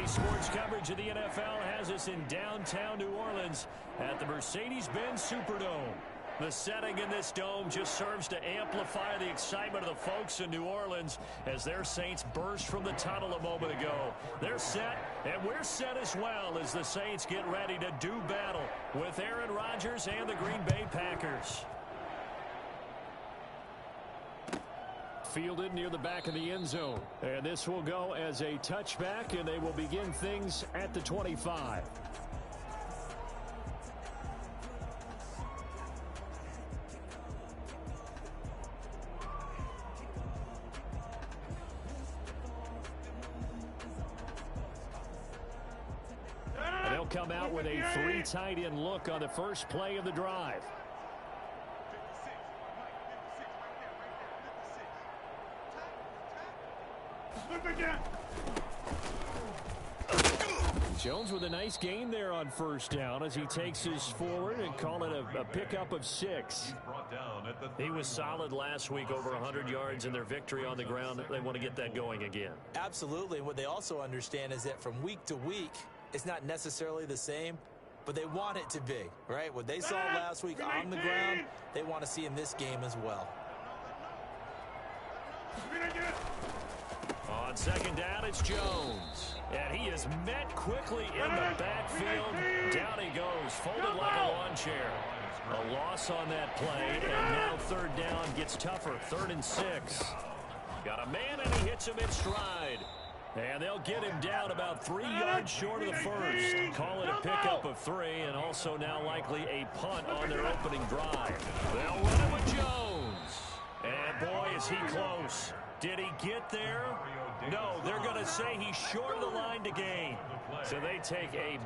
Today's sports coverage of the NFL has us in downtown New Orleans at the Mercedes-Benz Superdome. The setting in this dome just serves to amplify the excitement of the folks in New Orleans as their Saints burst from the tunnel a moment ago. They're set, and we're set as well as the Saints get ready to do battle with Aaron Rodgers and the Green Bay Packers. Fielded near the back of the end zone. And this will go as a touchback, and they will begin things at the 25. They'll come out with a 3 tight end look on the first play of the drive. Jones with a nice gain there on first down as he takes us forward and call it a pickup of 6. He was solid last week, over 100 yards in their victory on the ground. They want to get that going again. Absolutely. What they also understand is that from week to week, it's not necessarily the same, but they want it to be, right? What they saw last week on the ground, they want to see in this game as well. On second down, it's Jones. And he is met quickly in the backfield. Down he goes, folded like a lawn chair. A loss on that play, and now third down gets tougher. 3rd and 6. Got a man, and he hits him in stride. And they'll get him down about 3 yards short of the first. Call it a pickup of 3, and also now likely a punt on their opening drive. They'll run it with Jones. And boy, is he close. Did he get there? No, they're going to say he's short of the line to gain. So they take a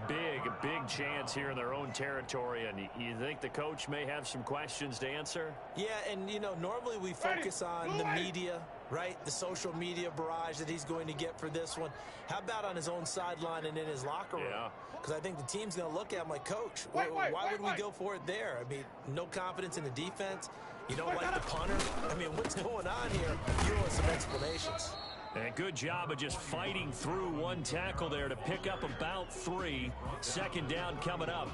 big chance here in their own territory. And you think the coach may have some questions to answer? Yeah, and, you know, normally we focus on the media, right? The social media barrage that he's going to get for this one. How about on his own sideline and in his locker room? Yeah. Because I think the team's going to look at him like, Coach, why would we go for it there? I mean, no confidence in the defense. You don't like the punter? I mean, what's going on here? You owe us some explanations. And good job of just fighting through one tackle there to pick up about 3. Second down coming up.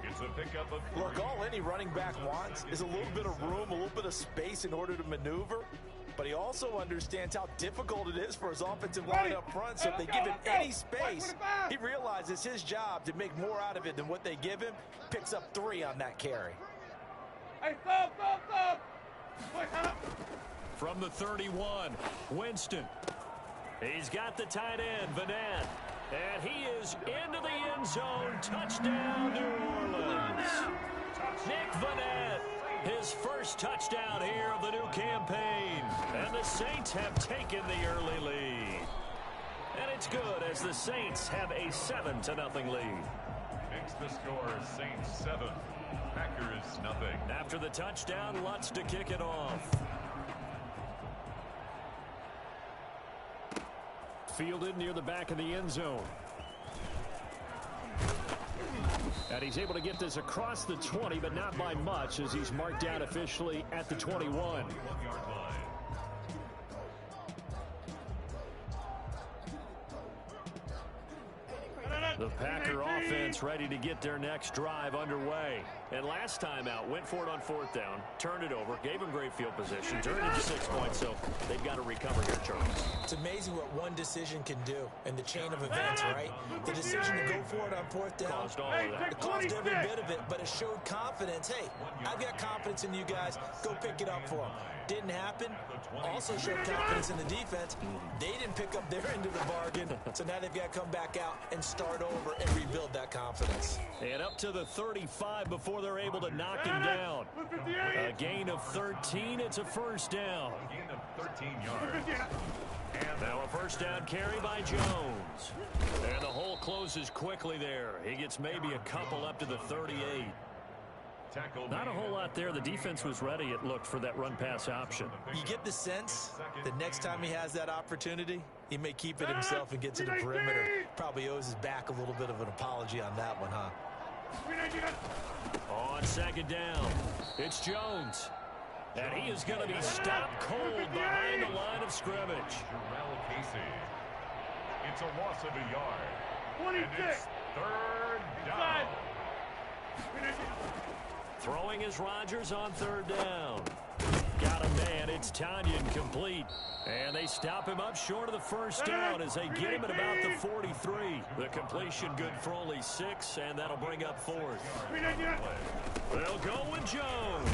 It's a pickup of 3. Look, all any running back wants is a little bit of room, a little bit of space in order to maneuver. But he also understands how difficult it is for his offensive line up front. So if they give him any space, he realizes his job to make more out of it than what they give him. Picks up 3 on that carry. Hey, stop! From the 31, Winston. He's got the tight end, Vanette. And he is into the end zone. Touchdown, New Orleans. Nick Vanette, his first touchdown here of the new campaign. And the Saints have taken the early lead. And it's good as the Saints have a 7-0 lead. Makes the score Saints 7, Packers nothing. After the touchdown, Lutz to kick it off. Fielded near the back of the end zone. And he's able to get this across the 20, but not by much as he's marked down officially at the 21. The Packer offense ready to get their next drive underway. And last time out, went for it on 4th down, turned it over, gave them great field position, turned it to 6 points, so they've got to recover here, Charles. It's amazing what one decision can do in the chain of events, right? The decision to go for it on 4th down. Caused all of that. It caused every bit of it, but it showed confidence. Hey, I've got confidence in you guys. Go pick it up for them. Didn't happen. Also showed confidence in the defense. They didn't pick up their end of the bargain, so now they've got to come back out and start over and rebuild that confidence. And up to the 35 before they're able to knock him down. A gain of 13. It's a first down. A gain of 13 yards. And now a first down carry by Jones. And the hole closes quickly there. He gets maybe a couple up to the 38. Not a whole lot there. The defense was ready, it looked, for that run-pass option. You get the sense that next time he has that opportunity, he may keep it himself and get to the perimeter. Probably owes his back a little bit of an apology on that one, huh? On second down, it's Jones. And he is going to be stopped cold behind the line of scrimmage. It's a loss of a yard. 26. And it's third down. Throwing is Rodgers on third down. Got a man. It's Tanyan complete. And they stop him up short of the first down as they get him at about the 43. The completion good for only 6, and that'll bring up fourth. They'll go with Jones.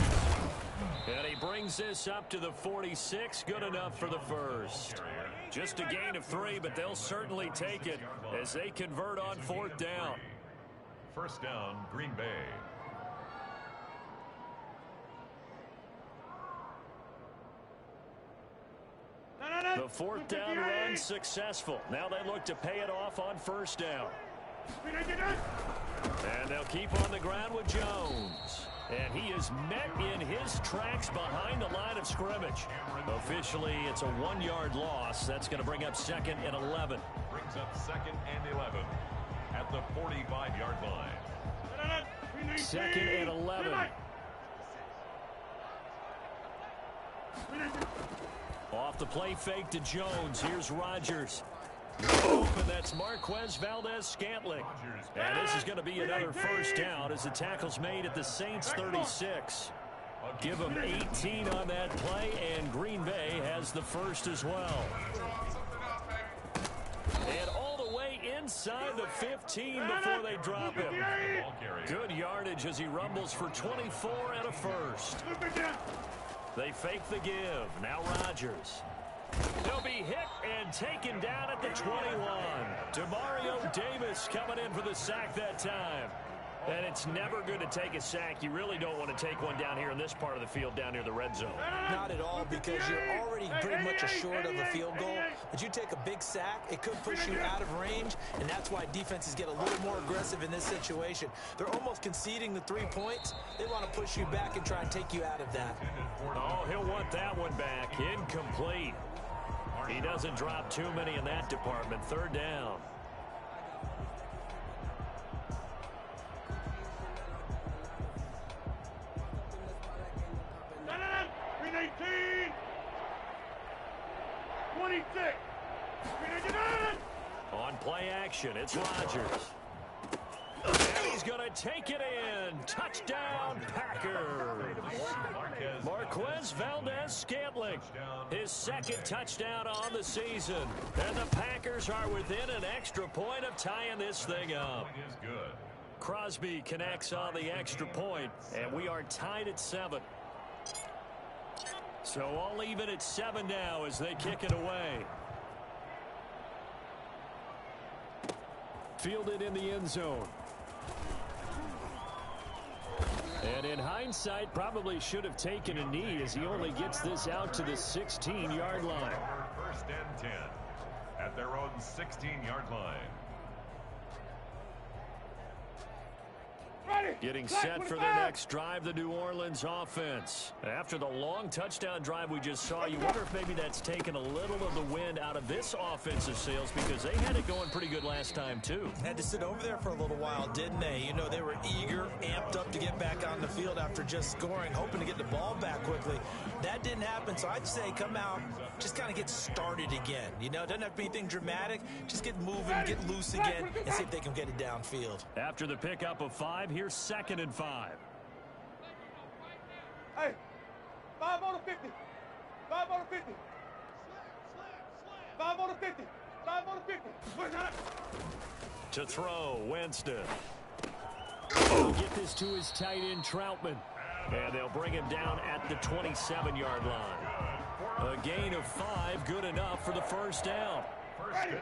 And he brings this up to the 46. Good enough for the first. Just a gain of 3, but they'll certainly take it as they convert on fourth down. First down, Green Bay. The fourth down run successful. Now they look to pay it off on first down. And they'll keep on the ground with Jones. And he is met in his tracks behind the line of scrimmage. Officially, it's a 1-yard loss. That's going to bring up second and 11. Brings up second and 11 at the 45-yard line. Second and 11. Off the play fake to Jones. Here's Rodgers. Open, that's Marquez Valdez-Scantling. And this is going to be another first down as the tackle's made at the Saints 36. Give them 18 on that play, and Green Bay has the first as well. And all the way inside the 15 before they drop him. Good yardage as he rumbles for 24 and a first. They fake the give. Now Rodgers. He'll be hit and taken down at the 21. Demario Davis coming in for the sack that time. And it's never good to take a sack. You really don't want to take one down here in this part of the field down near the red zone. Not at all, because you're already pretty much assured of a field goal. But you take a big sack, it could push you out of range, and that's why defenses get a little more aggressive in this situation. They're almost conceding the 3 points. They want to push you back and try and take you out of that. Oh, he'll want that one back. Incomplete. He doesn't drop too many in that department. Third down. On play action, it's Rodgers. And he's going to take it in. Touchdown, Packers. Marquez Valdez-Scantling, his second touchdown on the season. And the Packers are within an extra point of tying this thing up. Crosby connects on the extra point, and we are tied at 7. So all even at 7 now as they kick it away. Fielded in the end zone. And in hindsight, probably should have taken a knee as he only gets this out to the 16-yard line. First and 10 at their own 16-yard line. Getting set for their next drive, the New Orleans offense. After the long touchdown drive we just saw, you wonder if maybe that's taken a little of the wind out of this offensive sails, because they had it going pretty good last time, too. Had to sit over there for a little while, didn't they? You know, they were eager, amped up to get back on the field after just scoring, hoping to get the ball back quickly. That didn't happen, so I'd say come out, just kind of get started again. You know, it doesn't have to be anything dramatic. Just get moving, get loose again, and see if they can get it downfield. After the pickup of 5, here's second and 5. Hey, 5 on the 50. 5 on the 50. 5 on the 50. 5 on the 50. To throw, Winston. Get this to his tight end, Troutman. And they'll bring him down at the 27-yard line. A gain of 5, good enough for the first down.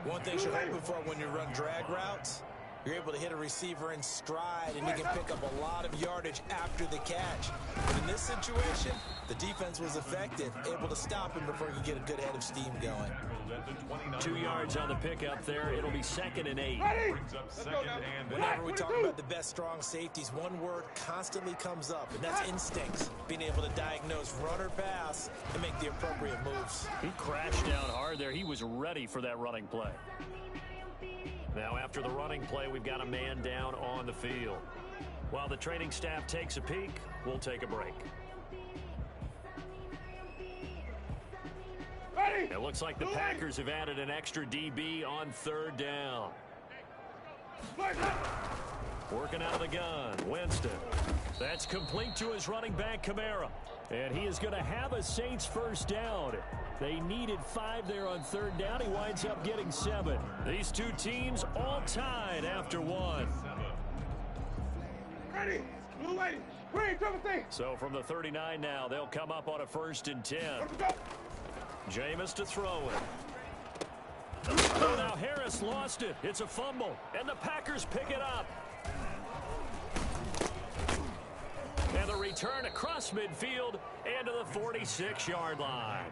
One thing you're hoping for when you run drag routes, you're able to hit a receiver in stride, and you can pick up a lot of yardage after the catch. But in this situation, the defense was effective, able to stop him before you get a good head of steam going. 2 yards on the pickup there. It'll be second and 8. Whenever we talk about the best strong safeties, one word constantly comes up, and that's instincts. Being able to diagnose run or pass and make the appropriate moves. He crashed down hard there. He was ready for that running play. Now, after the running play, we've got a man down on the field. While the training staff takes a peek, we'll take a break. It looks like the Packers have added an extra DB on third down. Working out of the gun, Winston. That's complete to his running back, Kamara. And he is going to have a Saints first down. They needed 5 there on third down. He winds up getting 7. These two teams all tied after 1. Ready. So from the 39 now, they'll come up on a 1st and 10. Jameis to throw it. Oh, now Harris lost it. It's a fumble, and the Packers pick it up. And the return across midfield and to the 46-yard line.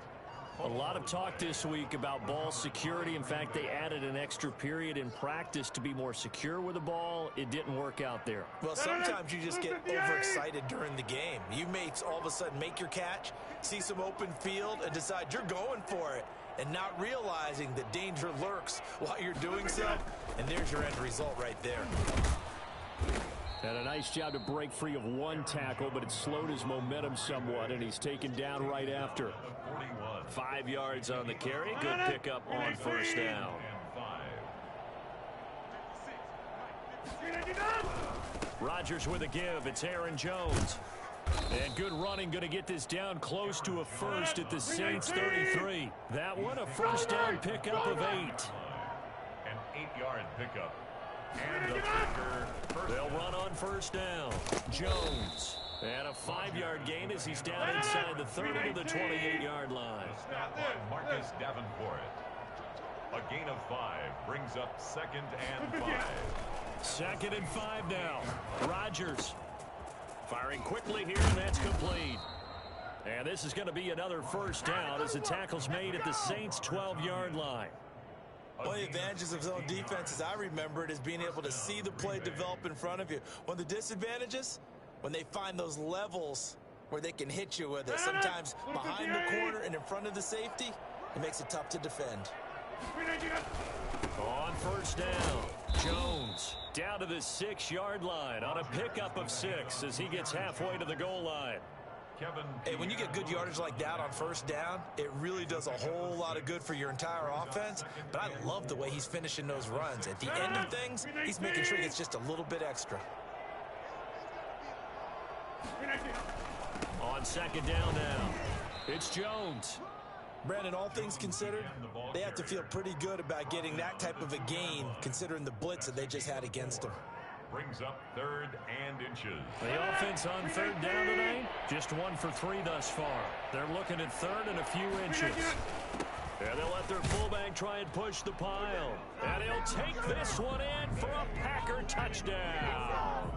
A lot of talk this week about ball security. In fact, they added an extra period in practice to be more secure with the ball. It didn't work out there. Well, sometimes you just get overexcited during the game. You may all of a sudden make your catch, see some open field, and decide you're going for it, and not realizing the danger lurks while you're doing so. And there's your end result right there. And a nice job to break free of one tackle, but it slowed his momentum somewhat, and he's taken down right after. 5 yards on the carry. Good pickup on first down. Rodgers with a give. It's Aaron Jones. And good running, going to get this down close to a first at the Saints 33. That one a first down pickup of 8. An 8-yard pickup. And the kicker. They'll run on first down. Jones. And a 5-yard gain as he's down inside the 30 to the 28-yard line. Snap by Marcus Davenport. A gain of 5 brings up 2nd and 5. 2nd and 5 now. Rodgers firing quickly here, and that's complete. And this is going to be another first down as the tackle's made at the Saints' 12-yard line. One of the advantages of zone defense, as I remember it, is being able to see the play develop in front of you. One of the disadvantages, when they find those levels where they can hit you with it, sometimes behind the corner and in front of the safety, it makes it tough to defend. On first down, Jones down to the 6-yard line on a pickup of 6 as he gets halfway to the goal line. Hey, when you get good yardage like that on first down, it really does a whole lot of good for your entire offense. But I love the way he's finishing those runs. At the end of things, he's making sure he gets just a little bit extra. On 2nd down now, it's Jones. Brandon, all things considered, they have to feel pretty good about getting that type of a gain, considering the blitz that they just had against them. Brings up 3rd and inches. The offense on 3rd down tonight, just 1 for 3 thus far. They're looking at 3rd and a few inches. And they'll let their fullback try and push the pile. And he'll take this one in for a Packer touchdown.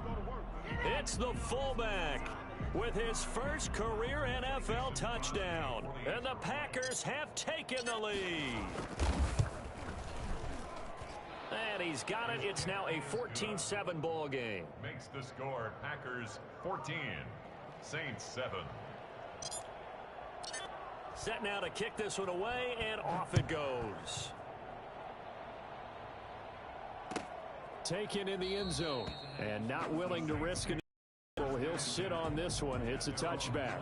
It's the fullback with his first career NFL touchdown. And the Packers have taken the lead. And he's got it. It's now a 14-7 ball game. Makes the score Packers 14, Saints 7. Set now to kick this one away, and off it goes. Taken in the end zone, and not willing to risk an. He'll sit on this one. It's a touchback.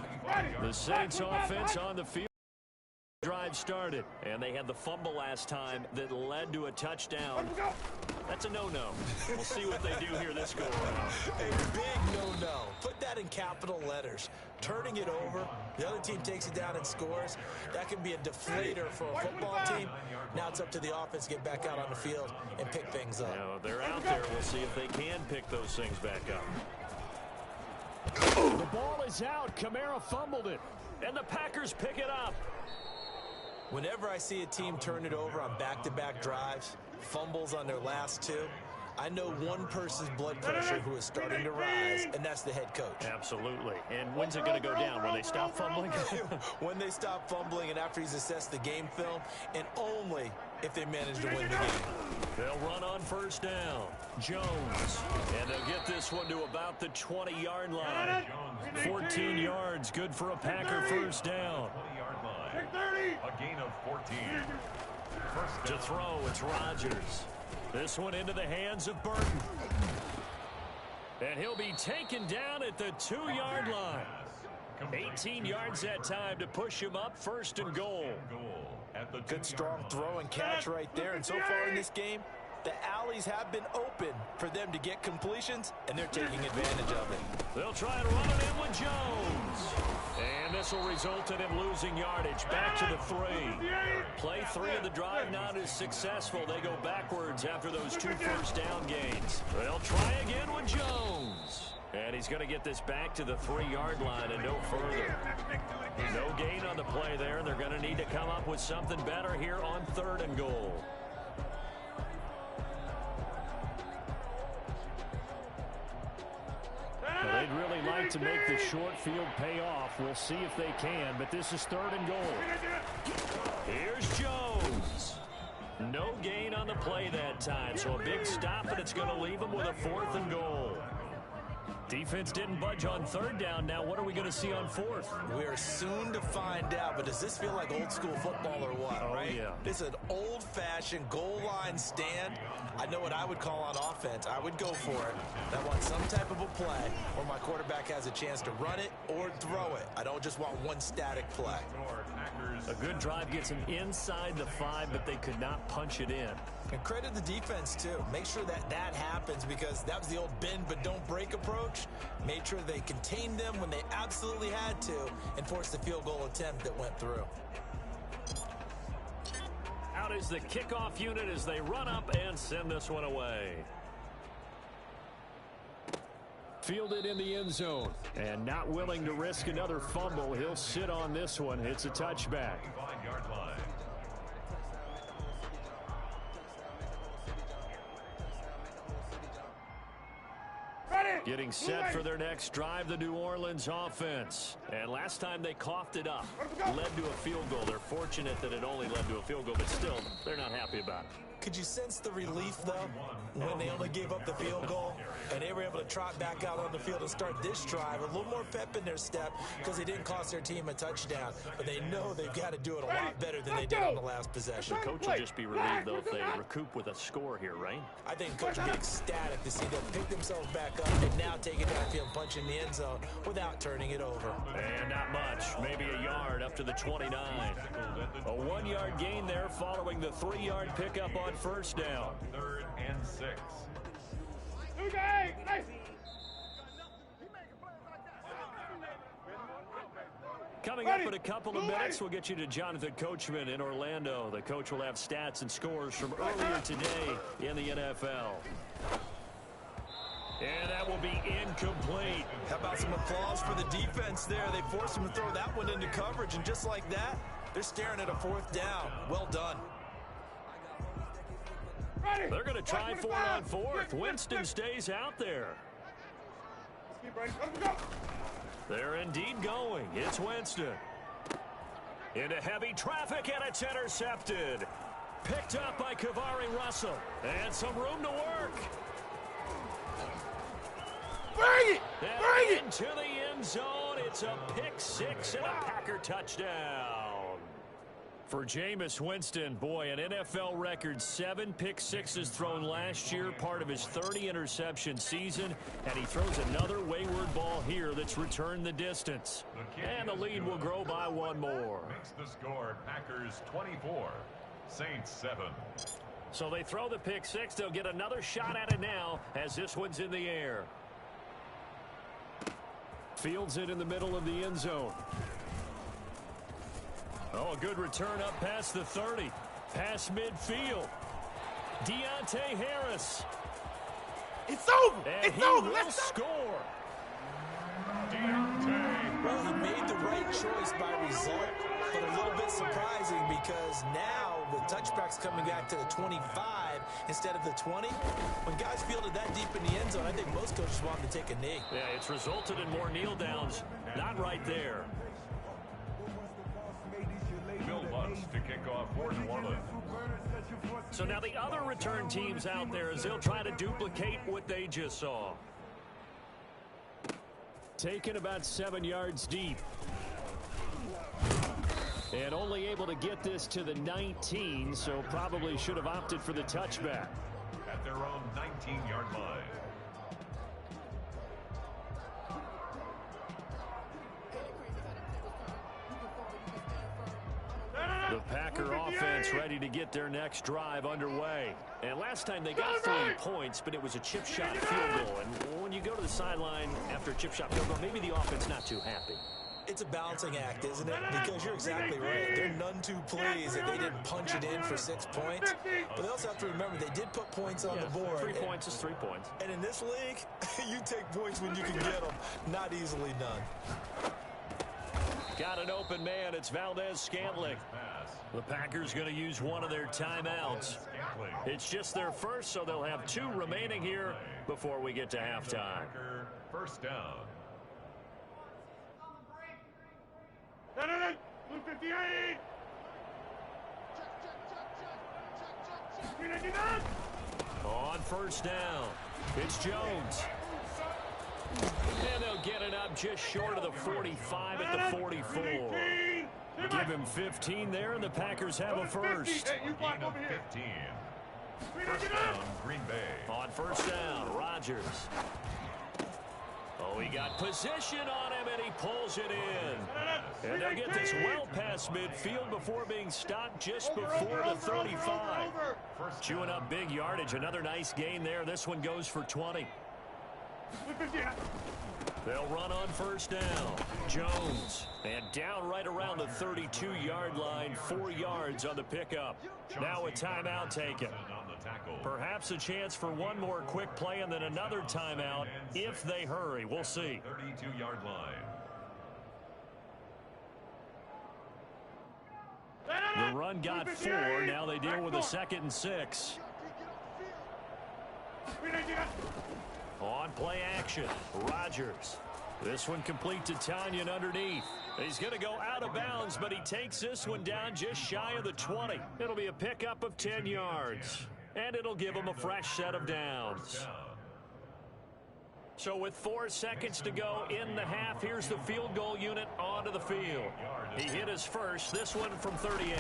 The Saints offense on the field. Drive started, and they had the fumble last time that led to a touchdown. That's a no-no. We'll see what they do here this go-around. A big no-no. Put that in capital letters. Turning it over, the other team takes it down and scores. That can be a deflator for a football team. Now it's up to the offense to get back out on the field and pick things up. Now, they're out there. We'll see if they can pick those things back up. The ball is out. Kamara fumbled it, and the Packers pick it up. Whenever I see a team turn it over on back-to-back drives, fumbles on their last 2, I know one person's blood pressure who is starting to rise, and that's the head coach. Absolutely. And when's it going to go down? When they stop fumbling? When they stop fumbling and after he's assessed the game film, and only if they manage to win the game. They'll run on first down. Jones. And they'll get this one to about the 20-yard line. 14 yards, good for a Packer first down. 20-yard line. A gain of 14. To throw, it's Rodgers. This one into the hands of Burton. And he'll be taken down at the 2-yard line. 18 yards that time to push him up, 1st and goal. At Good, strong throw and catch right there. And so far in this game, the alleys have been open for them to get completions, and they're taking advantage of it. They'll try and run it in with Jones. And this will result in him losing yardage. Back to the 3. Play 3 of the drive not as successful. They go backwards after those 2 first down gains. They'll try again with Jones. And he's going to get this back to the 3-yard line and no further. No gain on the play there, and they're going to need to come up with something better here on 3rd and goal. Well, they'd really like to make the short field pay off. We'll see if they can, but this is 3rd and goal. Here's Jones. No gain on the play that time, so a big stop, and it's going to leave him with a 4th and goal. Defense didn't budge on 3rd down. Now what are we going to see on 4th? We're soon to find out, but does this feel like old school football or what, right? Yeah. This is an old-fashioned goal line stand. I know what I would call on offense. I would go for it. I want some type of a play where my quarterback has a chance to run it or throw it. I don't just want one static play. A good drive gets them inside the 5, but they could not punch it in. And credit the defense, too. Make sure that that happens, because that was the old bend but don't break approach. Made sure they contained them when they absolutely had to and forced the field goal attempt that went through. Out is the kickoff unit as they run up and send this one away. Fielded in the end zone. And not willing to risk another fumble. He'll sit on this one. It's a touchback. Getting set for their next drive, the New Orleans offense. And last time they coughed it up, led to a field goal. They're fortunate that it only led to a field goal, but still, they're not happy about it. Could you sense the relief, though, when they only gave up the field goal and they were able to trot back out on the field and start this drive? A little more pep in their step because they didn't cost their team a touchdown, but they know they've got to do it a lot better than they did on the last possession. The coach will just be relieved, though, if they recoup with a score here, right? I think the coach will be ecstatic to see them pick themselves back up and now take it downfield, punch in the end zone without turning it over. And not much, maybe a yard up to the 29. A 1-yard gain there following the 3-yard pickup on first down. 3rd and 6. Coming up in a couple of minutes, we'll get you to Jonathan Coachman in Orlando. The coach will have stats and scores from earlier today in the NFL. And that will be incomplete. How about some applause for the defense there? They forced him to throw that one into coverage, and just like that, they're staring at a 4th down. Well done. They're going to try for it on 4th. Winston stays out there. They're indeed going. It's Winston. Into heavy traffic, and it's intercepted. Picked up by Kavari Russell. And some room to work. Bring it! Bring it! Into the end zone. It's a pick 6 and a Packer touchdown. For Jameis Winston, boy, an NFL record 7 pick sixes thrown last year, part of his 30-interception season, and he throws another wayward ball here that's returned the distance. And the lead will grow by 1 more. Makes the score Packers 24, Saints 7. So they throw the pick 6. They'll get another shot at it now as this one's in the air. Fields it in the middle of the end zone. Oh, a good return up past the 30. Past midfield. Deontay Harris. It's over. And It's he over. will Let's go. score. Deontay. Well, he made the right choice by result, but a little bit surprising because now with touchbacks coming back to the 25 instead of the 20, when guys fielded that deep in the end zone, I think most coaches want them to take a knee. Yeah, it's resulted in more kneel downs. Not right there. Bill Lutz to kick off for New Orleans. So now the other return teams out there as they'll try to duplicate what they just saw. Taken about 7 yards deep. And only able to get this to the 19, so probably should have opted for the touchback. At their own 19-yard line. The Packer offense ready to get their next drive underway. And last time they got 3 points, but it was a chip shot field goal. And when you go to the sideline after a chip shot field goal, maybe the offense not too happy. It's a balancing act, isn't it? Because you're exactly right. They're none too pleased that they didn't punch it in for 6 points. But they also have to remember they did put points on the board. 3 points is 3 points. And in this league, you take points when you can get them. Not easily done. Got an open man. It's Valdez-Scantling. The Packers going to use one of their timeouts. It's just their first, so they'll have 2 remaining here before we get to halftime. First down. Blue 58. On first down, it's Jones. And they'll get it up just short of the 45 at the 44. Give him 15 there, and the Packers have a first. Gain of 15. First down, Green Bay. On first down, Rodgers. Oh, he got position on him, and he pulls it in. And they'll get this well past midfield before being stopped just before the 35. Chewing up big yardage. Another nice gain there. This one goes for 20. They'll run on first down. Jones. And down right around the 32-yard line. 4 yards on the pickup. Now a timeout taken. Perhaps a chance for one more quick play and then another timeout if they hurry. We'll see. 32-yard line. The run got 4. Now they deal with a 2nd and 6. On play action, Rodgers. This one complete to Tanyan underneath. He's going to go out of bounds, but he takes this one down just shy of the 20. It'll be a pickup of 10 yards, and it'll give him a fresh set of downs. So with 4 seconds to go in the half, here's the field goal unit onto the field. He hit his first, this one from 38.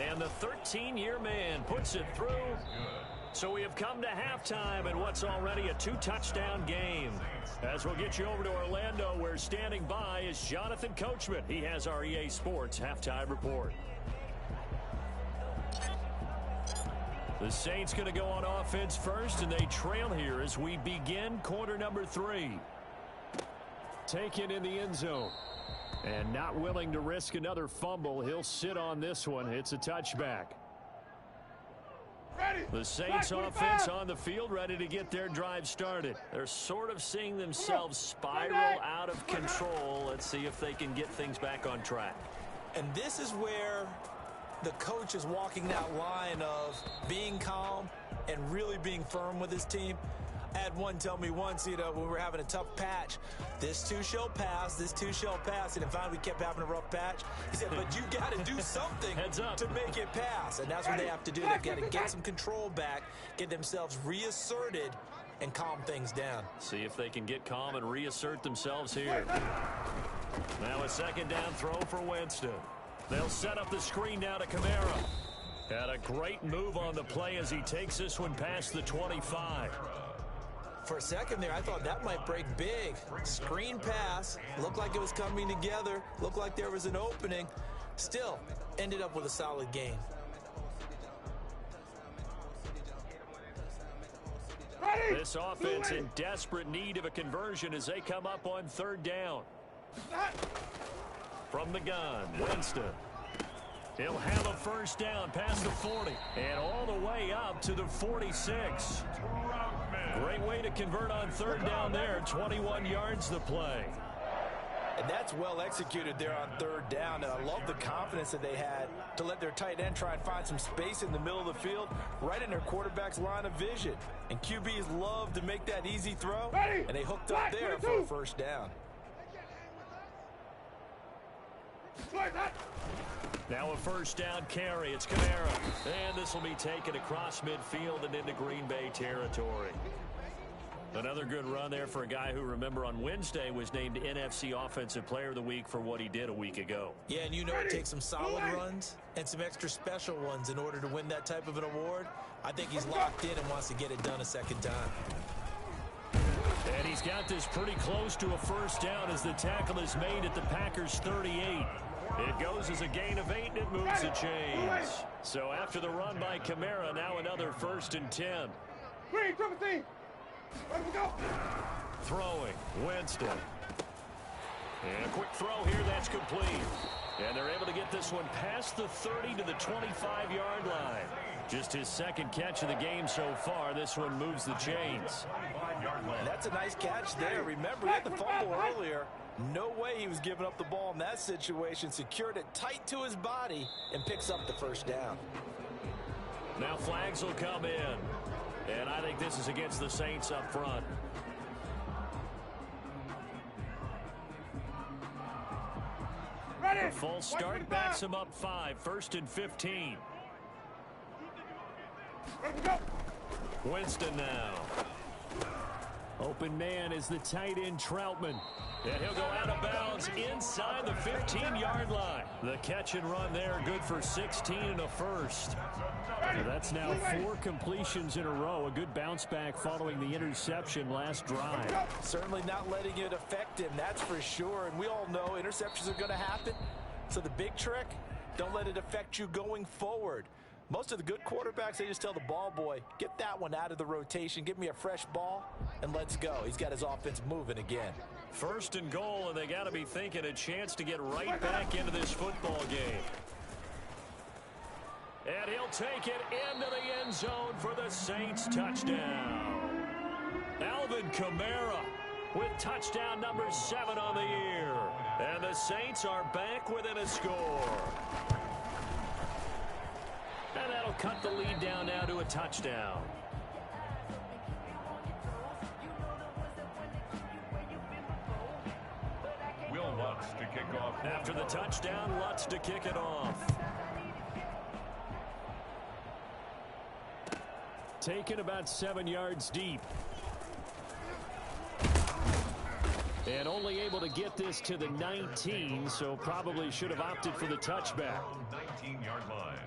And the 13-year man puts it through. So we have come to halftime in what's already a 2-touchdown game. As we'll get you over to Orlando, where standing by is Jonathan Coachman. He has our EA Sports halftime report. The Saints going to go on offense first, and they trail here as we begin quarter number 3. Taken in the end zone. And not willing to risk another fumble. He'll sit on this one. It's a touchback. The Saints offense on the field, ready to get their drive started. They're sort of seeing themselves spiral out of control. Let's see if they can get things back on track. And this is where the coach is walking that line of being calm and really being firm with his team. I had one tell me once, when we were having a tough patch, this too shall pass, this too shall pass. And finally we kept having a rough patch. He said, but you got to do something to make it pass. And that's what they have to do. They've got to get some control back, get themselves reasserted, and calm things down. See if they can get calm and reassert themselves here. Now a 2nd down throw for Winston. They'll set up the screen now to Kamara. Had a great move on the play as he takes this one past the 25. For a second there, I thought that might break big. Screen pass. Looked like it was coming together. Looked like there was an opening. Still, ended up with a solid gain. This offense in desperate need of a conversion as they come up on 3rd down. From the gun, Winston. He'll have a first down past the 40 and all the way up to the 46. Great way to convert on 3rd down there. 21 yards the play. And that's well executed there on 3rd down. And I love the confidence that they had to let their tight end try and find some space in the middle of the field, right in their quarterback's line of vision. And QBs love to make that easy throw, and they hooked up there for a first down. Now a first down carry. It's Kamara. And this will be taken across midfield and into Green Bay territory. Another good run there for a guy who, remember, on Wednesday was named NFC Offensive Player of the Week for what he did a week ago. Yeah, and it takes some solid runs and some extra special ones in order to win that type of an award. I think he's locked in and wants to get it done a 2nd time. And he's got this pretty close to a first down as the tackle is made at the Packers' 38. It goes as a gain of 8, and it moves the chains. So after the run by Kamara, now another 1st and 10. Green, triple team. Ready to go. Throwing, Winston. And a quick throw here, that's complete. And they're able to get this one past the 30 to the 25-yard line. Just his 2nd catch of the game so far. This one moves the chains. And that's a nice catch there. Remember, he had the fumble earlier. No way he was giving up the ball in that situation. Secured it tight to his body and picks up the 1st down. Now flags will come in. And I think this is against the Saints up front. Ready. A full start backs him up 5. 1st and 15. Ready to go. Winston now. Open man is the tight end Troutman. And he'll go out of bounds inside the 15-yard line. The catch and run there, good for 16 and a 1st. So that's now 4 completions in a row. A good bounce back following the interception last drive. Certainly not letting it affect him, that's for sure. And we all know interceptions are going to happen. So the big trick, don't let it affect you going forward. Most of the good quarterbacks, they just tell the ball boy, get that one out of the rotation, give me a fresh ball, and let's go. He's got his offense moving again. 1st and goal, and they got to be thinking a chance to get right back into this football game. And he'll take it into the end zone for the Saints touchdown. Alvin Kamara with touchdown number 7 on the year. And the Saints are back within a score. And that'll cut the lead down now to a touchdown. Will Lutz to kick off. After the touchdown, Lutz to kick it off. Taken about 7 yards deep. And only able to get this to the 19, so probably should have opted for the touchback. 19-yard line.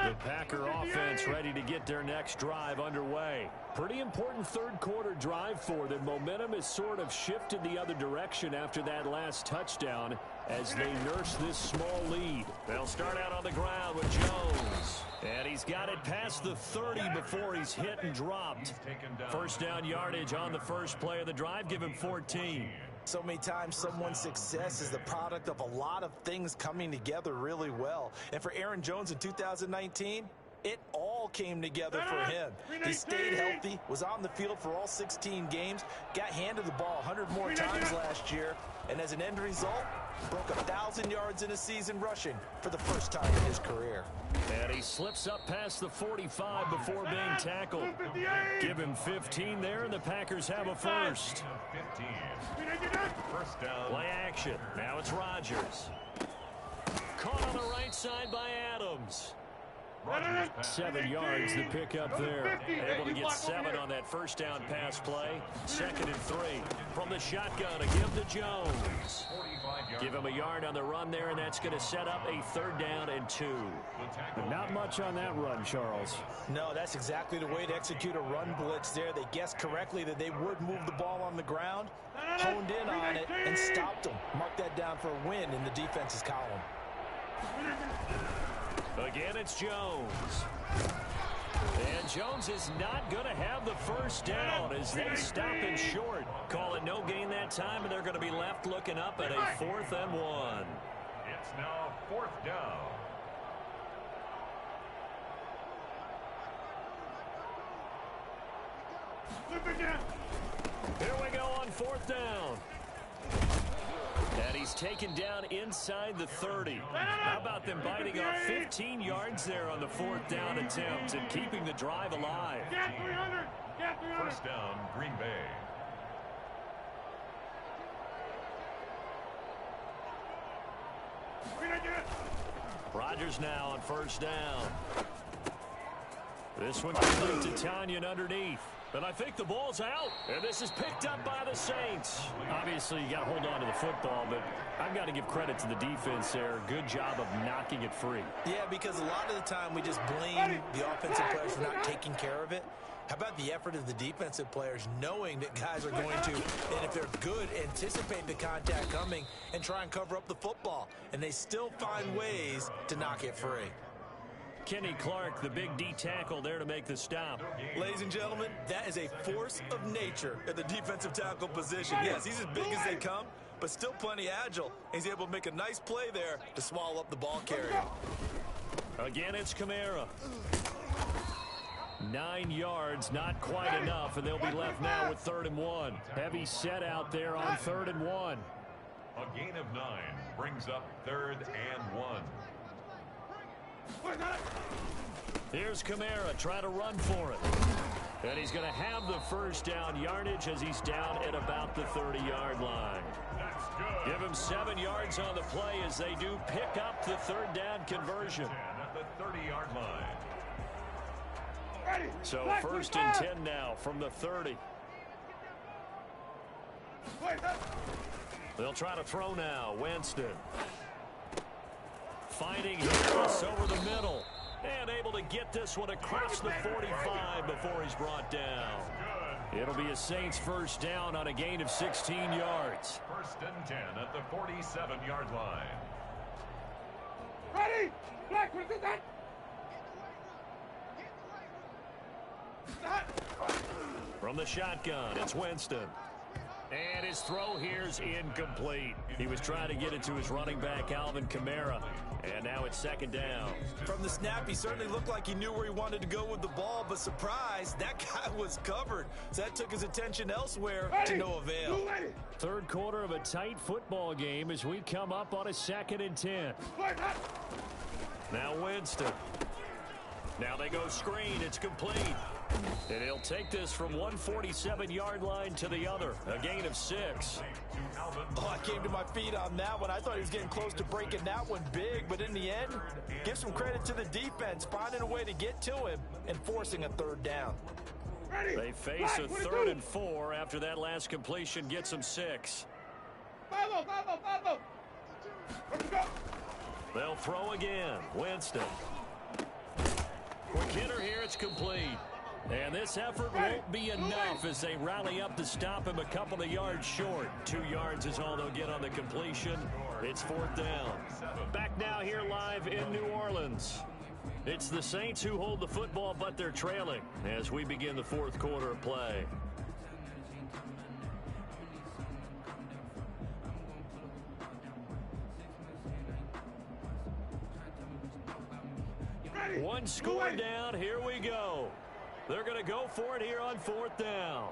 The Packer offense ready to get their next drive underway. Pretty important 3rd quarter drive for them. Momentum has sort of shifted the other direction after that last touchdown as they nurse this small lead. They'll start out on the ground with Jones. And he's got it past the 30 before he's hit and dropped. 1st down yardage on the first play of the drive. Give him 14. So many times someone's success is the product of a lot of things coming together really well. And for Aaron Jones in 2019, it all came together for him. He stayed healthy, was on the field for all 16 games, got handed the ball 100 more times last year, and as an end result, broke 1,000 yards in a season rushing for the 1st time in his career. And he slips up past the 45 before being tackled. Give him 15 there, and the Packers have a 1st. 15. 1st down. Play action. Now it's Rodgers. Caught on the right side by Adams. 7 yards the pickup there. Able to get 7 on that 1st down pass play. 2nd and 3. From the shotgun, a give to Jones. Give him a yard on the run there, and that's going to set up a 3rd down and 2. Not much on that run, Charles. No, that's exactly the way to execute a run blitz there. They guessed correctly that they would move the ball on the ground, honed in on it, and stopped them. Mark that down for a win in the defense's column. Again, it's Jones. And Jones is not going to have the 1st down as they stop it short. Call it no gain that time, and they're going to be left looking up at a 4th and 1. It's now 4th down. Here we go on 4th down. And he's taken down inside the 30. How about them biting off 15 yards there on the 4th down attempt and keeping the drive alive? 1st down, Green Bay. Rodgers now on 1st down. This one complete to Tanyan underneath. And I think the ball's out. And this is picked up by the Saints. Obviously, you got to hold on to the football, but I've got to give credit to the defense there. Good job of knocking it free. Yeah, because a lot of the time we just blame the offensive players for not taking care of it. How about the effort of the defensive players knowing that guys are going to, and if they're good, anticipate the contact coming and try and cover up the football. And they still find ways to knock it free. Kenny Clark, the big D tackle there to make the stop. Ladies and gentlemen, that is a force of nature at the defensive tackle position. Yes, he's as big as they come, but still plenty agile. He's able to make a nice play there to swallow up the ball carrier. Again, it's Kamara. 9 yards, not quite enough, and they'll be left now with 3rd and 1. Heavy set out there on 3rd and 1. A gain of 9 brings up 3rd and 1. Here's Kamara trying to run for it. And he's going to have the first down yardage as he's down at about the 30-yard line. Give him 7 yards on the play as they do pick up the 3rd down conversion. At the 30-yard line. So 1st and 10 now from the 30. They'll try to throw now. Winston. Finding Harris over the middle. And able to get this one across the 45 before he's brought down. It'll be a Saints first down on a gain of 16 yards. 1st and 10 at the 47-yard line. Ready? Black, what is that? From the shotgun, it's Winston. And his throw here's incomplete. He was trying to get it to his running back, Alvin Kamara. And now it's 2nd down. From the snap, he certainly looked like he knew where he wanted to go with the ball, but surprise, that guy was covered. So that took his attention elsewhere to no avail. 3rd quarter of a tight football game as we come up on a 2nd and 10. Now Winston. Now they go screen. It's complete. And he'll take this from 147-yard line to the other. A gain of 6. Oh, I came to my feet on that one. I thought he was getting close to breaking that one big, but in the end, give some credit to the defense, finding a way to get to him and forcing a 3rd down. They face a 3rd and 4 after that last completion gets them 6. They'll throw again. Winston. Quick hitter here. It's complete. And this effort won't be enough as they rally up to stop him a couple of yards short. 2 yards is all they'll get on the completion. It's 4th down. Back now here live in New Orleans. It's the Saints who hold the football, but they're trailing as we begin the 4th quarter of play. One score down. Here we go. They're going to go for it here on 4th down.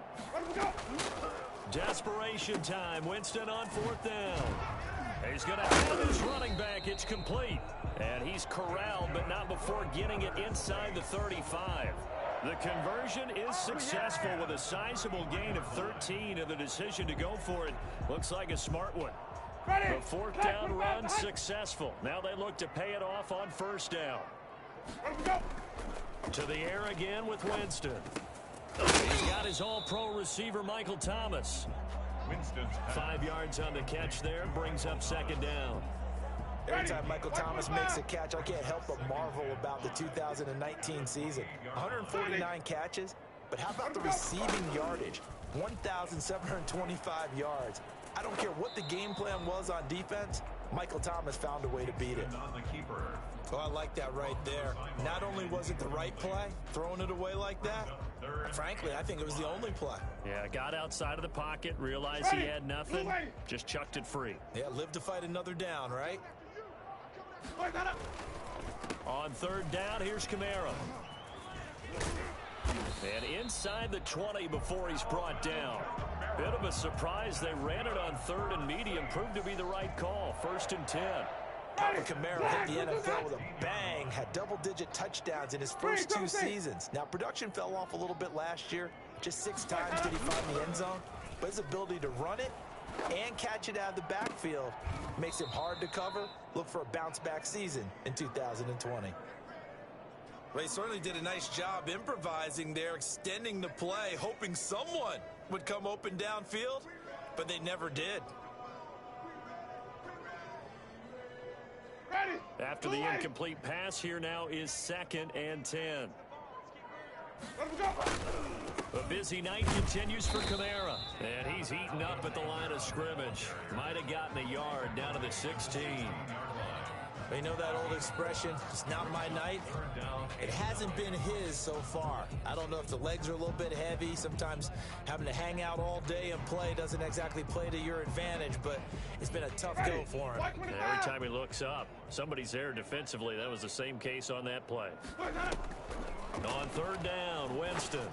Desperation time. Winston on 4th down. He's going to have his running back. It's complete. And he's corralled, but not before getting it inside the 35. The conversion is successful with a sizable gain of 13, and the decision to go for it looks like a smart one. The 4th down run successful. Now they look to pay it off on 1st down. To the air again with Winston. He's got his all-pro receiver, Michael Thomas. 5 yards on the catch there, brings up 2nd down. Every time Michael Thomas makes a catch, I can't help but marvel about the 2019 season. 149 catches, but how about the receiving yardage? 1,725 yards. I don't care what the game plan was on defense, Michael Thomas found a way to beat it. Oh, I like that right there. Not only was it the right play, throwing it away like that, frankly, I think it was the only play. Yeah, got outside of the pocket, realized he had nothing, just chucked it free. Yeah, live to fight another down, right? On 3rd down, here's Kamara. And inside the 20 before he's brought down. Bit of a surprise. They ran it on 3rd and medium. Proved to be the right call. 1st and 10. Alvin Kamara hit the NFL with a bang. Had double-digit touchdowns in his first 2 seasons. Now, production fell off a little bit last year. Just 6 times did he find the end zone. But his ability to run it and catch it out of the backfield makes him hard to cover. Look for a bounce-back season in 2020. Well, he certainly did a nice job improvising there, extending the play, hoping someone would come open downfield, but they never did. After the incomplete pass, here now is 2nd and 10. A busy night continues for Kamara, and he's eaten up at the line of scrimmage. Might have gotten a yard down to the 16. You know that old expression, it's not my night? It hasn't been his so far. I don't know if the legs are a little bit heavy. Sometimes having to hang out all day and play doesn't exactly play to your advantage, but it's been a tough go for him. Every time he looks up, somebody's there defensively. That was the same case on that play. On 3rd down, Winston.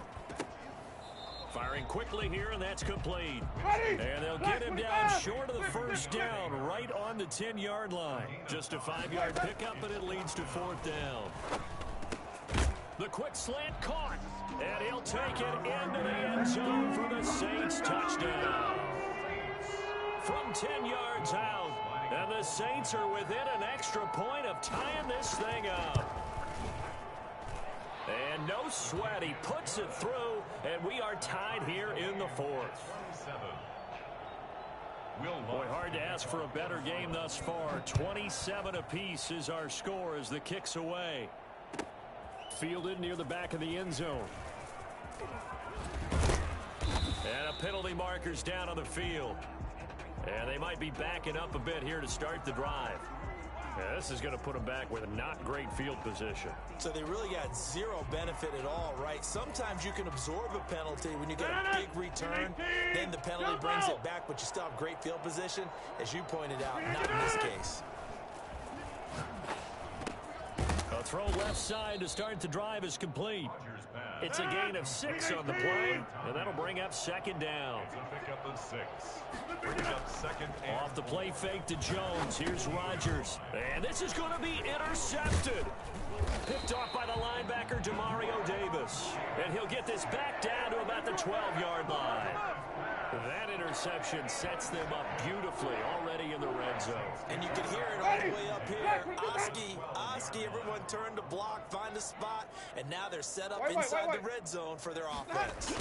Firing quickly here, and that's complete. And they'll get him down short of the 1st down, right on the 10-yard line. Just a 5-yard pickup, but it leads to 4th down. The quick slant caught, and he'll take it into the end zone for the Saints touchdown. From 10 yards out, and the Saints are within an extra point of tying this thing up. And no sweat, he puts it through, and we are tied here in the 4th. Boy, hard to ask for a better game thus far. 27 apiece is our score as the kick's away. Fielded near the back of the end zone. And a penalty marker's down on the field. And they might be backing up a bit here to start the drive. Yeah, this is going to put them back with a not great field position. So they really got zero benefit at all, right? Sometimes you can absorb a penalty when you get a big return, then the penalty brings it back, but you still have great field position, as you pointed out, not in this case. A throw left side to start the drive is complete. It's a gain of 6 on the play, and that'll bring up 2nd down. Off the play fake to Jones. Here's Rodgers. And this is going to be intercepted. Picked off by the linebacker, Demario Davis. And he'll get this back down to about the 12-yard line. That interception sets them up beautifully already in the red zone. And you can hear it all the way up here. Oski, everyone turned to block, find a spot, and now they're set up inside the red zone for their offense.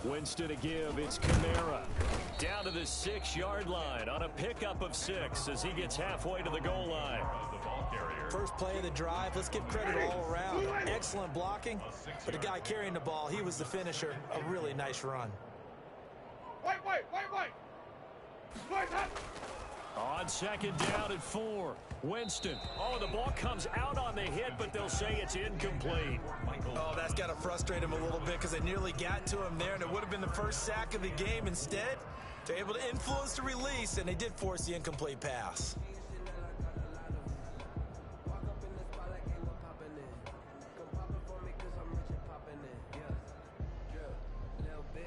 Winston to give. It's Kamara. Down to the 6-yard line on a pickup of 6 as he gets halfway to the goal line. First play of the drive, let's give credit all around. Excellent blocking, but the guy carrying the ball, he was the finisher. A really nice run. Wait. On 2nd down at 4. Winston. Oh, the ball comes out on the hit, but they'll say it's incomplete. Oh, that's got to frustrate him a little bit because they nearly got to him there, and it would have been the first sack of the game. Instead, they're able to influence the release, and they did force the incomplete pass.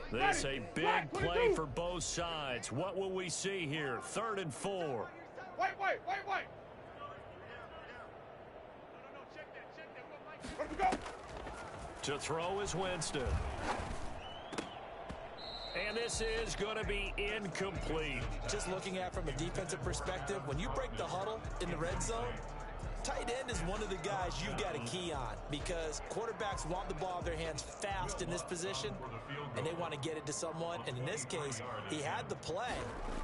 This a big play for both sides. What will we see here? 3rd and 4. Wait. To throw is Winston. And this is going to be incomplete. Just looking at it from a defensive perspective, when you break the huddle in the red zone, tight end is one of the guys you've got to key on because quarterbacks want the ball in their hands fast in this position, and they want to get it to someone. And in this case, he had the play.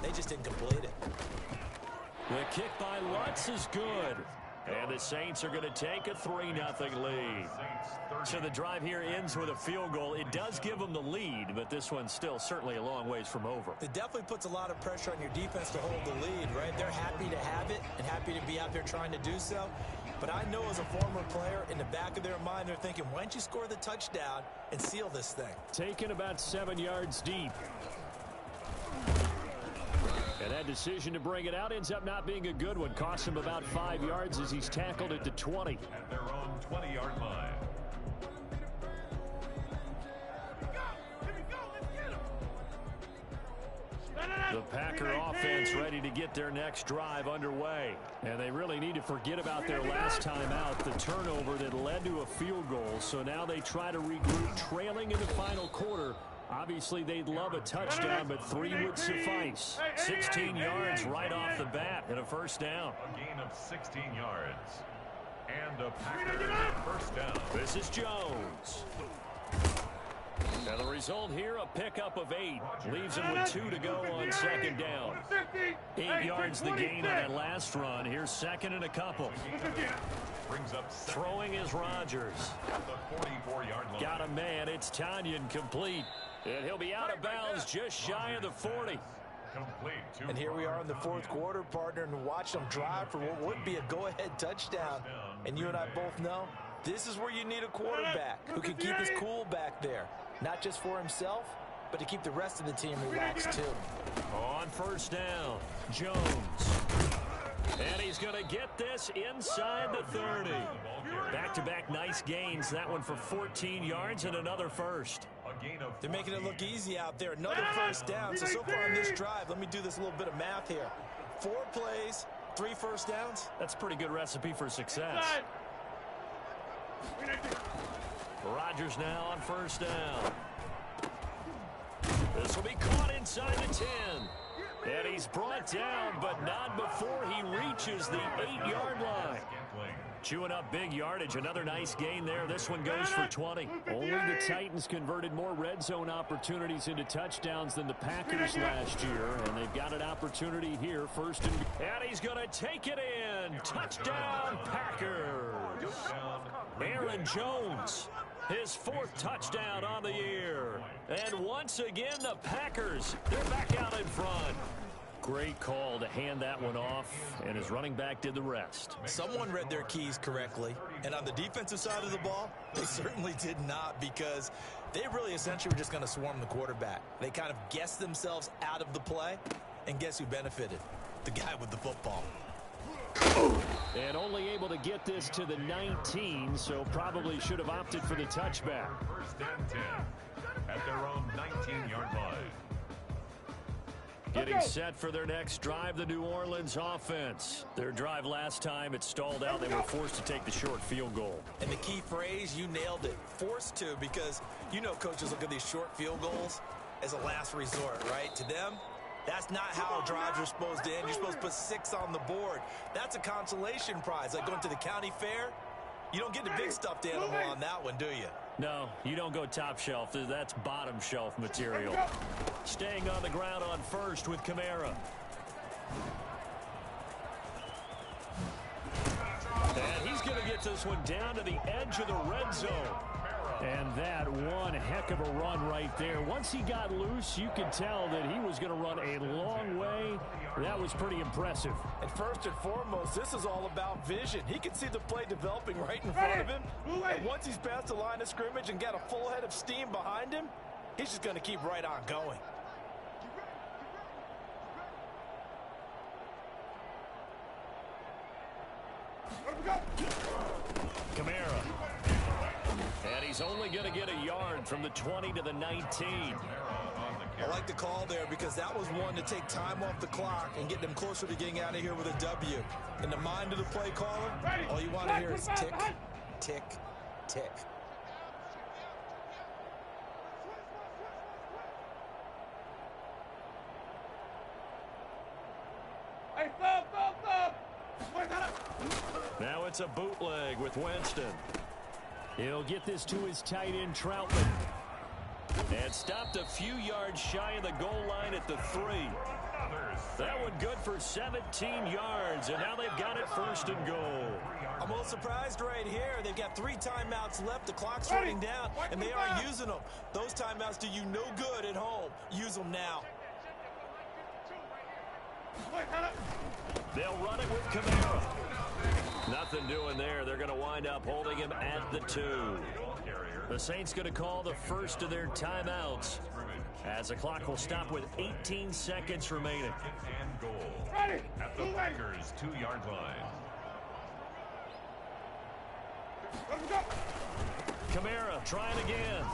They just didn't complete it. The kick by Lutz is good. And the Saints are going to take a 3-0 lead. So the drive here ends with a field goal. It does give them the lead, but this one's still certainly a long ways from over. It definitely puts a lot of pressure on your defense to hold the lead, right? They're happy to have it and happy to be out there trying to do so. But I know as a former player, in the back of their mind, they're thinking, why don't you score the touchdown and seal this thing? Taken about 7 yards deep. And that decision to bring it out ends up not being a good one. Costs him about 5 yards as he's tackled at the 20. At their own 20-yard line. The Packer offense ready to get their next drive underway. And they really need to forget about their last time out, the turnover that led to a field goal. So now they try to regroup, trailing in the final quarter. Obviously, they'd love a touchdown, but 3 would suffice. 16 yards right off the bat and a first down. A gain of 16 yards. And a Packers first down. This is Jones. Now the result here, a pickup of 8. Leaves him with 2 to go on second down. 8 yards the gain on that last run. Here's second and a couple. Brings up throwing is Rodgers. at the 44-yard line. Got a man. It's Tanyan complete. And he'll be out of bounds just shy of the 40. Complete to And here we are in the fourth quarter, partner, and watch them drive for what would be a go-ahead touchdown. And you and I both know this is where you need a quarterback who can keep his cool back there. Not just for himself, but to keep the rest of the team relaxed too. On first down, Jones. And he's going to get this inside the 30. Back-to-back nice gains. That one for 14 yards and another first. They're making it look easy out there. Another first down. So far on this drive, let me do this little bit of math here. 4 plays, 3 first downs. That's a pretty good recipe for success. Rodgers now on first down. This will be caught inside the 10. And he's brought down, but not before he reaches the 8-yard line. Chewing up big yardage. Another nice gain there. This one goes for 20. Only the Titans converted more red zone opportunities into touchdowns than the Packers last year. And they've got an opportunity here. First and he's going to take it in. Touchdown, Packers. Aaron Jones. His 4th touchdown on the year. And once again, the Packers, they're back out in front. Great call to hand that one off, and his running back did the rest. Someone read their keys correctly, and on the defensive side of the ball, they certainly did not, because they really essentially were just going to swarm the quarterback. They kind of guessed themselves out of the play, and guess who benefited? The guy with the football. And only able to get this to the 19, so probably should have opted for the touchback. First and 10 at their own 19-yard line. Getting set for their next drive, the New Orleans offense. Their drive last time, it stalled out. They were forced to take the short field goal. And the key phrase, you nailed it, forced to, because you know coaches look at these short field goals as a last resort, right? To them, that's not how drives are supposed to end. You're supposed to put 6 on the board. That's a consolation prize. Like going to the county fair, you don't get the big stuffed animal on that one, do you? No, you don't go top shelf. That's bottom shelf material. Staying on the ground on first with Kamara. And he's going to get this one down to the edge of the red zone. And that one heck of a run right there. Once he got loose, you could tell that he was going to run a long way. That was pretty impressive. And first and foremost, this is all about vision. He can see the play developing right in front of him. And once he's past the line of scrimmage and got a full head of steam behind him, he's just going to keep right on going. Kamara. And he's only going to get a yard from the 20 to the 19. I like the call there, because that was one to take time off the clock and get them closer to getting out of here with a W. In the mind of the play caller, all you want to hear is tick, tick, tick. Hey, stop. Now it's a bootleg with Winston. He'll get this to his tight end, Troutman. And stopped a few yards shy of the goal line at the 3. That one good for 17 yards, and now they've got it first and goal. I'm a little surprised right here. They've got 3 timeouts left. The clock's running down, and they aren't using them. Those timeouts do you no good at home. Use them now. They'll run it with Kamara. Nothing doing there. They're going to wind up holding him at the 2. The Saints going to call the first of their timeouts, as the clock will stop with 18 seconds remaining. And goal at the Packers' 2-yard line. Kamara trying again.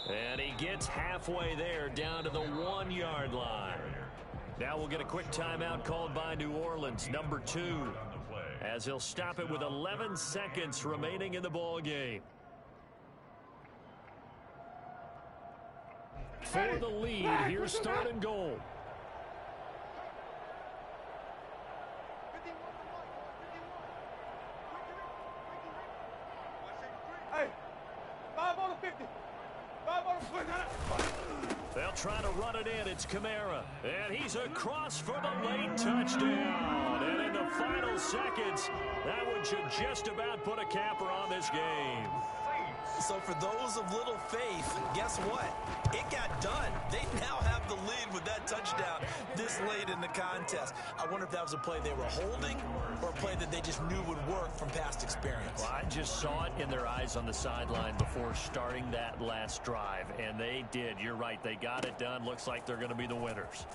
And he gets halfway there, down to the 1-yard line. Now we'll get a quick timeout called by New Orleans, number 2, as he'll stop it with 11 seconds remaining in the ball game. For the lead, here's third and goal. They'll try to run it in. It's Kamara. And he's across for the late touchdown. And in the final seconds, that one should just about put a capper on this game. So for those of little faith, guess what? It got done. They now have the lead with that touchdown this late in the contest. I wonder if that was a play they were holding or a play that they just knew would work from past experience. Well, I just saw it in their eyes on the sideline before starting that last drive, and they did. You're right. They got it done. Looks like they're going to be the winners.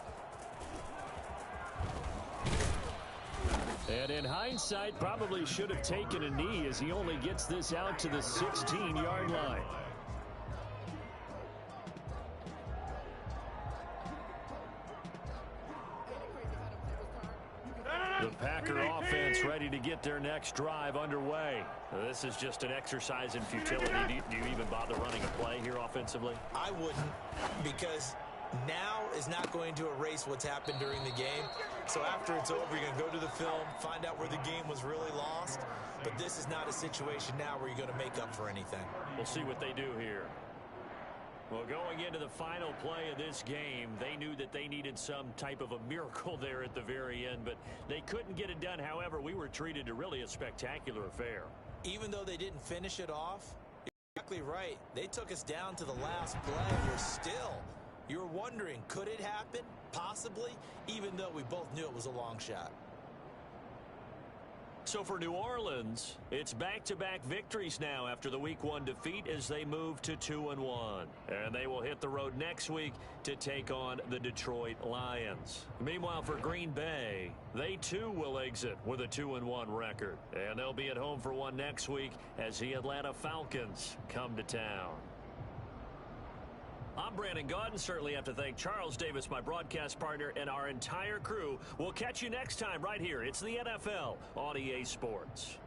And in hindsight, probably should have taken a knee as he only gets this out to the 16-yard line. The Packer offense ready to get their next drive underway. This is just an exercise in futility. Do you even bother running a play here offensively? I wouldn't, because now is not going to erase what's happened during the game. So after it's over, you're going to go to the film, find out where the game was really lost. But this is not a situation now where you're going to make up for anything. We'll see what they do here. Well, going into the final play of this game, they knew that they needed some type of a miracle there at the very end, but they couldn't get it done. However, we were treated to really a spectacular affair. Even though they didn't finish it off, you're exactly right. They took us down to the last play. We're still... You're wondering, could it happen? Possibly, even though we both knew it was a long shot. So for New Orleans, it's back-to-back victories now after the Week 1 defeat as they move to 2-1. And they will hit the road next week to take on the Detroit Lions. Meanwhile, for Green Bay, they too will exit with a 2-1 record. And they'll be at home for one next week as the Atlanta Falcons come to town. I'm Brandon Gaudin. Certainly have to thank Charles Davis, my broadcast partner, and our entire crew. We'll catch you next time right here. It's the NFL on EA Sports.